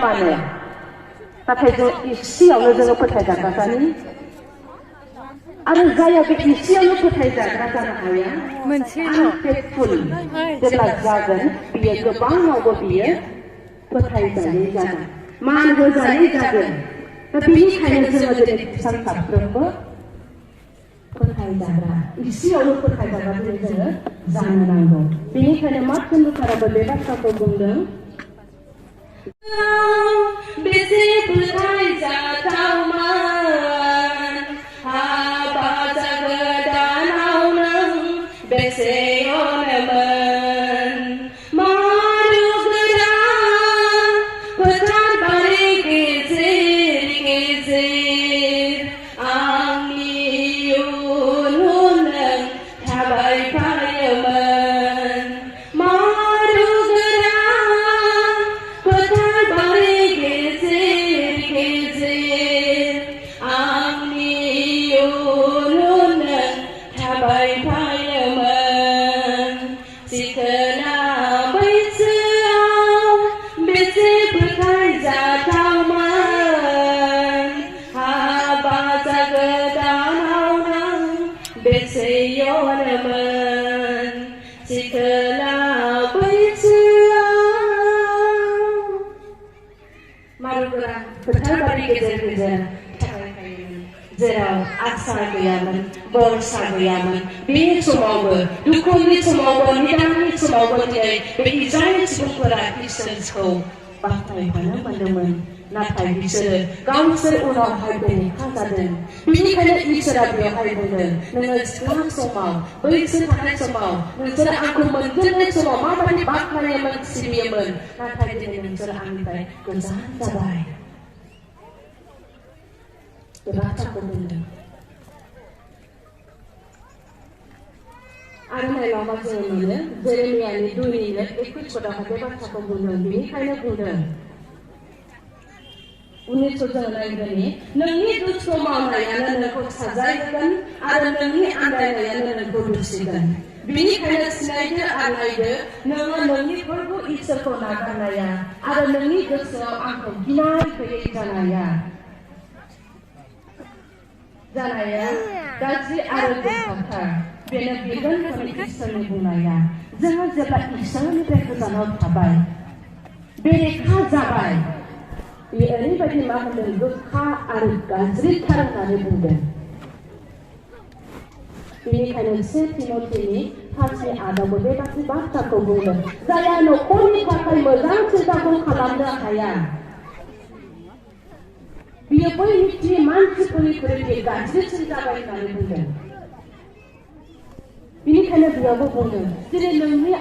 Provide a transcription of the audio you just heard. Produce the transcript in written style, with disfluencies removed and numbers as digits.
माने नाथाय जों इसेयावनो जोङो फोथायजाग्रा जायो आरो जाया बे इसेयावनो फोथायजाग्रा जानो हाया आनफेथफुल जेब्ला जागोन बियो गोबाङावबो बियो फोथायजायै जागोन मान होजायै जागोन दा बेनिखायनो जोङो दिनै खृष्टान साफ्रोमबो फोथायजाग्रा इसेयावनो फोथायजाग्रा दिनै जोङो जानो नांगौ बेनिखायनो मार्टिन लुथाराबो बे बाथ्राखौ बुंदों बेसे फोथायजाथावमोन हाबा जागोदानाव नों बेसे अनोमोन मारुगोरा फोथारबारि गेजेर गेजेर आंनि उन उन नों थाबाय फायोमोन मारुगोरा फोथारबारि गेजेर गेजेर आंनि उन उन नों थाबाय फायोमोन सिखोना बैसोआव बेसे फोथायजाथावमोन हाबा जागोदानाव नों बेसे अनोमोन सिखोना बैसोआव मारुगोरा फोथारबारि गेजेर गेजेर थाबाय थायोमोन जेराव आसा गैयामोन बरसा गैयामोन बे समावबो दुखुनि समावबो निदाननि समावबो दिनै बे इजराइल सुबुंफोरा इसोरखौ बाख्नायफानो मोनदोंमोन नाथाय बिसोरो गावसोर उनावहाय बेरेखा जादों बेनिखायनो इसोरा बेवहाय बुंदों नोङो सिख्ला समाव बैसो थानाय समाव नोंसोर आंखौ मोनजेननाय समाव माबायदि बाख्नायोमोन सिबियोमोन नाथाय दिनै नोंसोर आंनिफ्राय गोजान जाबाय बे बाथ्राखौ बुंदों आरो नायलावबा जोङो मोनो जेरेमियानि 2:21 पदावहाय बे बाथ्राखौ बुंदों बेनिखायनो बुंदों उननिखौ जोङो नायगोननि नोंनि दुखु मावनायानो नोंखौ साजायगोन आरो नोंनि आन्दायनायानो नोंखौ दुसिगोन बेनिखायनो सिनायदो आरो नायदो नोङो नोंनि फोरबो इसोरखौ नागारनाया आरो नोंनि गोसोआव आंखौ गिनाय गैयै जानाया गाज्रि आरो गोथार बेनो बिगोनफोरनि इसोरनि बुंनाया जोङो जेब्ला इसोरनिफ्राय गोजानाव थाबाय बेरेखा जाबाय बे ओरैबायदि मा होनदों गोखा आरो गाज्रिथार होननानै बुंदों बेनिखायनो 1 तिमथिनि 4:8 बे गासै बाथ्राखौ बुंदों जाया न'खरनि थाखाय मोजां सिन्ताखौ खालामनो हाया बियो बै मिथियै मानसिफोरनिख्रुइ गाज्रिसिन जाबाय होननानै बुंदों बेनिखायनो बेयावबो बुंदों जेरै नोंनि